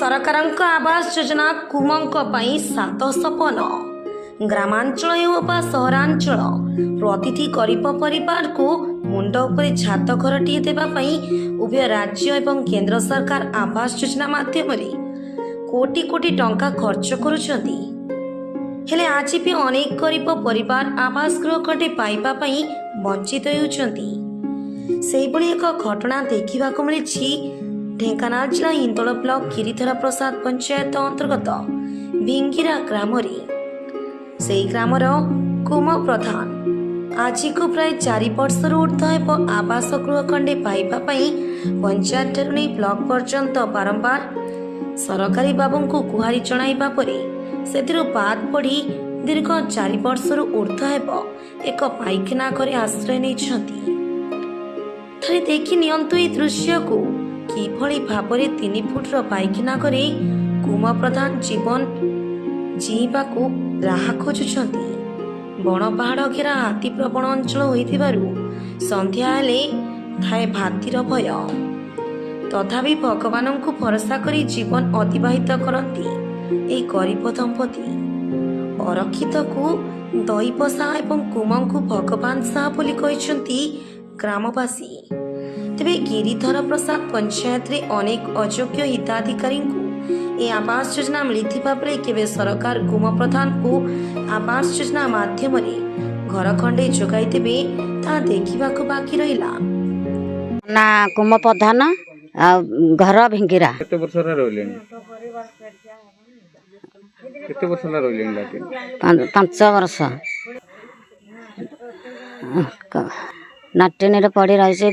ସରକାରଙ୍କ ଆବାସ ଯୋଜନା କୁମଙ୍କ ପାଇଁ ସାତ ସପନ। ଗ୍ରାମାଞ୍ଚଳ ହେଉ ବା ସହରାଞ୍ଚଳ ପ୍ରତିଟି ଗରିବ ପରିବାରକୁ ମୁଣ୍ଡ ଉପରେ ଛାତ ଘରଟିଏ ଦେବା ପାଇଁ ଉଭୟ ରାଜ୍ୟ ଏବଂ କେନ୍ଦ୍ର ସରକାର ଆବାସ ଯୋଜନା ମାଧ୍ୟମରେ କୋଟି କୋଟି ଟଙ୍କା ଖର୍ଚ୍ଚ କରୁଛନ୍ତି। ହେଲେ ଆଜି ବି ଅନେକ ଗରିବ ପରିବାର ଆବାସ ଗୃହ ଖଣ୍ଡେ ପାଇବା ପାଇଁ ବଞ୍ଚିତ ହେଉଛନ୍ତି। ସେହିଭଳି ଏକ ଘଟଣା ଦେଖିବାକୁ ମିଳିଛି ଢେଙ୍କାନାଳ ଜିଲ୍ଲା ହିନ୍ଦୋଳ ବ୍ଲକ ଗିରିଧର ପ୍ରସାଦ ପଞ୍ଚାୟତ ଅନ୍ତର୍ଗତ ଭିଙ୍ଗିରା ଗ୍ରାମରେ। ସେହି ଗ୍ରାମର କୁମ ପ୍ରଧାନ ଆଜିକୁ ପ୍ରାୟ 4 ବର୍ଷରୁ ଉର୍ଦ୍ଧ୍ୱ ହେବ ଆବାସ ଗୃହ ଖଣ୍ଡେ ପାଇବା ପାଇଁ ପଞ୍ଚାୟତଠାରୁ ନେଇ ବ୍ଲକ ପର୍ଯ୍ୟନ୍ତ ବାରମ୍ବାର ସରକାରୀ ବାବୁଙ୍କୁ ଗୁହାରି ଜଣାଇବା ପରେ ସେଥିରୁ ବାଦ ପଡ଼ି ଦୀର୍ଘ 4 ବର୍ଷରୁ ଉର୍ଦ୍ଧ୍ୱ ହେବ ଏକ ପାଇଖାନା ଘରେ ଆଶ୍ରୟ ନେଇଛନ୍ତି। ଥରେ ଦେଖି ନିଅନ୍ତୁ ଏହି ଦୃଶ୍ୟକୁ। କିଭଳି ଭାବରେ 3 ଫୁଟର ପାଇଖାନା ଘରେ କୁମ ପ୍ରଧାନ ଜୀବନ ଜୀଇବାକୁ ରାହା ଖୋଜୁଛନ୍ତି। ବଣ ପାହାଡ଼ ଘେରା ହାତୀ ପ୍ରବଣ ଅଞ୍ଚଳ ହୋଇଥିବାରୁ ସନ୍ଧ୍ୟା ହେଲେ ଥାଏ ଭାତିର ଭୟ। ତଥାପି ଭଗବାନଙ୍କୁ ଭରସା କରି ଜୀବନ ଅତିବାହିତ କରନ୍ତି ଏହି ଗରିବ ଦମ୍ପତି। ଅରକ୍ଷିତକୁ ଦୈବ ସାହା ଏବଂ କୁମଙ୍କୁ ଭଗବାନ ସାହା ବୋଲି କହିଛନ୍ତି ଗ୍ରାମବାସୀ। ତେବେ ଗିରିଧର ପ୍ରସାଦ ପଞ୍ଚାୟତରେ ଅନେକ ଅଯୋଗ୍ୟ ହିତାଧିକାରୀଙ୍କୁ ଏହି ଆବାସ ଯୋଜନା ମିଳିଥିବା ବେଳେ କେବେ ସରକାର କୁମ ପ୍ରଧାନଙ୍କୁ ଆବାସ ଯୋଜନା ମାଧ୍ୟମରେ ଘର ଖଣ୍ଡେ ଯୋଗାଇ ଦେବେ ତାହା ଦେଖିବାକୁ ବାକି ରହିଲା। ନା କୁମ ପ୍ରଧାନ ଆଉ ଘର ଭିଙ୍ଗିରା। କେତେ ବର୍ଷ ହେଲା ରହିଲେଣି? କେତେ ବର୍ଷ ହେଲା ରହିଲେଣି? 5 ବର୍ଷ। ନାଟିନୀରେ ପଡ଼ି ରହିଛି।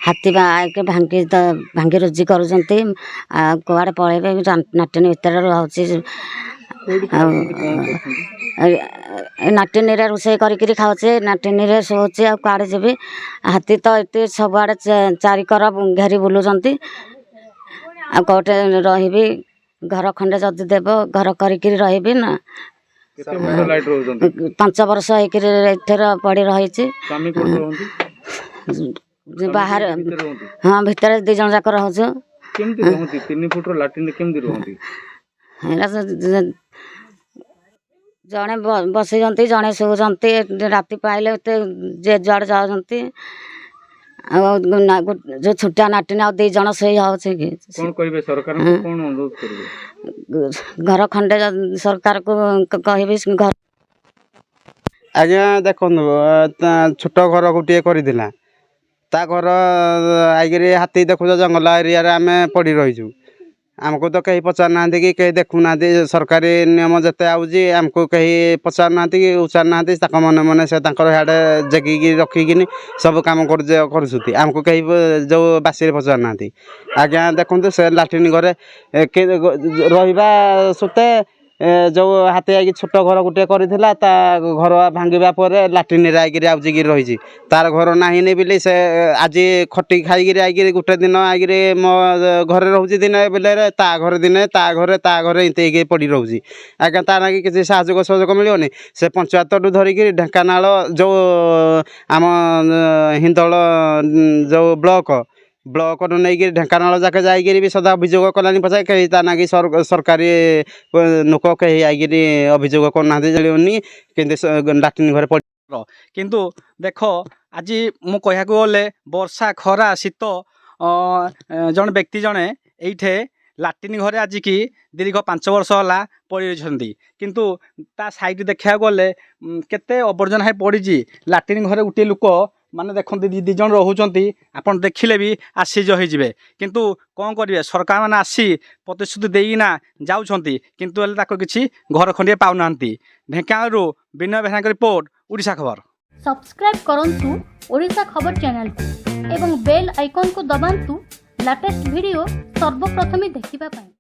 ହାତୀ ଆଇକି ଭାଙ୍ଗି ରୁଜି କରୁଛନ୍ତି। ଆଉ କୁଆଡ଼େ ପଳେଇବେ ନାଟିନୀ ଭିତରେ ରହୁଛି। ଆଉ ନାଟିନୀରେ ରୋଷେଇ କରିକିରି ଖାଉଛି, ନାଟିନୀରେ ଶୋଉଛି। ଆଉ କୁଆଡ଼େ ଯିବି? ହାତୀ ତ ଏଠି ସବୁଆଡ଼େ ଚାରିକର ଘେରି ବୁଲୁଛନ୍ତି। ଆଉ କେଉଁଠି ରହିବି? ଘର ଖଣ୍ଡେ ଯଦି ଦେବ ଘର କରିକିରି ରହିବି ନା। 5 ବର୍ଷ ହେଇକିରି ଏଥିରେ ପଡ଼ି ରହିଛି। ବାହାରେ ହଁ ଭିତରେ 2 ଜଣ ଯାକ ରହୁଛୁ। ଜଣେ ବସିଛନ୍ତି, ଜଣେ ଶୋଉଛନ୍ତି। ରାତି ପାଇଲେ ଯେ ଯୁଆଡ଼େ ଯାଉଛନ୍ତି। ଆଉ ଯୋଉ ଛୋଟିଆ ନାଟିନି ଆଉ 2 ଜଣ ଶୋଇ ହଉଛି କି? ଘର ଖଣ୍ଡେ ସରକାରକୁ କହିବି। ଆଜ୍ଞା ଦେଖନ୍ତୁ, ଛୋଟ ଘର ଗୋଟିଏ କରିଥିଲା। ତା ଘର ଆଇକିରି ହାତୀ ଦେଖୁଛ ଜଙ୍ଗଲ ଏରିଆରେ ଆମେ ପଡ଼ି ରହିଛୁ। ଆମକୁ ତ କେହି ପଚାରୁନାହାନ୍ତି କି କେହି ଦେଖୁନାହାନ୍ତି। ସରକାରୀ ନିୟମ ଯେତେ ଆଉଛି ଆମକୁ କେହି ପଚାରୁନାହାନ୍ତି କି ଉଚାରୁନାହାନ୍ତି। ତାଙ୍କ ମନେ ମନେ ସେ ତାଙ୍କର ସିଆଡ଼େ ଜଗିକି ରଖିକିନି ସବୁ କାମ କରୁଛନ୍ତି। ଆମକୁ କେହି ଯେଉଁ ବାସିରେ ପଚାରୁନାହାନ୍ତି। ଆଜ୍ଞା ଦେଖନ୍ତୁ, ସେ ଲାଟ୍ରିନ୍ ଘରେ ରହିବା ସତ୍ତ୍ୱେ ଯେଉଁ ହାତୀ ଆଇକି ଛୋଟ ଘର ଗୋଟିଏ କରିଥିଲା, ତା ଘର ଭାଙ୍ଗିବା ପରେ ଲାଟ୍ରିନ୍ରେ ଆଇକିରି ଆଉଜିକିରି ରହିଛି। ତାର ଘର ନାହିଁ ବୋଲି ସେ ଆଜି ଖଟି ଖାଇକିରି ଆଇକିରି ଗୋଟେ ଦିନ ଆଇକିରି ମୋ ଘରେ ରହୁଛି, ଦିନେ ବେଲେରେ ତା ଘରେ ଦିନେ ତା ଘରେ ଏମିତି ହେଇକି ପଡ଼ି ରହୁଛି। ଆଜ୍ଞା ତା ନାଗି କିଛି ସାହାଯ୍ୟ ସହଯୋଗ ମିଳିବନି? ସେ ପଞ୍ଚାୟତଠୁ ଧରିକିରି ଢେଙ୍କାନାଳ ଯେଉଁ ଆମ ହିନ୍ଦୋଳ ଯେଉଁ ବ୍ଲକରୁ ନେଇକି ଢେଙ୍କାନାଳ ଯାକେ ଯାଇକିରି ବି ସଦା ଅଭିଯୋଗ କଲାନି ପଛେ କେହି ତା ନାଗି ସରକାରୀ ଲୋକ କେହି ଆଇକିରି ଅଭିଯୋଗ କରୁନାହାନ୍ତି। ମିଳିବନି କିନ୍ତୁ ଲାଟ୍ରିନ୍ ଘରେ ପଡ଼ି। କିନ୍ତୁ ଦେଖ, ଆଜି ମୁଁ କହିବାକୁ ଗଲେ ବର୍ଷା ଖରା ଶୀତ ଜଣେ ବ୍ୟକ୍ତି ଜଣେ ଏଇଠେ ଲାଟ୍ରିନ୍ ଘରେ ଆଜିକି ଦୀର୍ଘ 5 ବର୍ଷ ହେଲା ପଡ଼ି ରହିଛନ୍ତି। କିନ୍ତୁ ତା ସାଇଡ୍ ଦେଖିବାକୁ ଗଲେ କେତେ ଆବର୍ଜନା ହେଇ ପଡ଼ିଛି। ଲାଟ୍ରିନ୍ ଘରେ ଗୋଟିଏ ଲୋକ ମାନେ ଦେଖନ୍ତୁ 2 ଜଣ ରହୁଛନ୍ତି। ଆପଣ ଦେଖିଲେ ବି ଆଶ୍ଚର୍ଯ୍ୟ ହେଇଯିବେ। କିନ୍ତୁ କ'ଣ କରିବେ? ସରକାର ମାନେ ଆସି ପ୍ରତିଶ୍ରୁତି ଦେଇକିନା ଯାଉଛନ୍ତି, କିନ୍ତୁ ହେଲେ ତାକୁ କିଛି ଘର ଖଣ୍ଡିଏ ପାଉନାହାନ୍ତି। ଢେଙ୍କାନାଳରୁ ବିନୟ ବେହେରାଙ୍କ ରିପୋର୍ଟ, ଓଡ଼ିଶା ଖବର। ସବସ୍କ୍ରାଇବ୍ କରନ୍ତୁ ଓଡ଼ିଶା ଖବର ଚ୍ୟାନେଲକୁ ଏବଂ ବେଲ୍ ଆଇକନ୍କୁ ଦବାନ୍ତୁ ଲାଟେଷ୍ଟ ଭିଡ଼ିଓ ସର୍ବପ୍ରଥମେ ଦେଖିବା ପାଇଁ।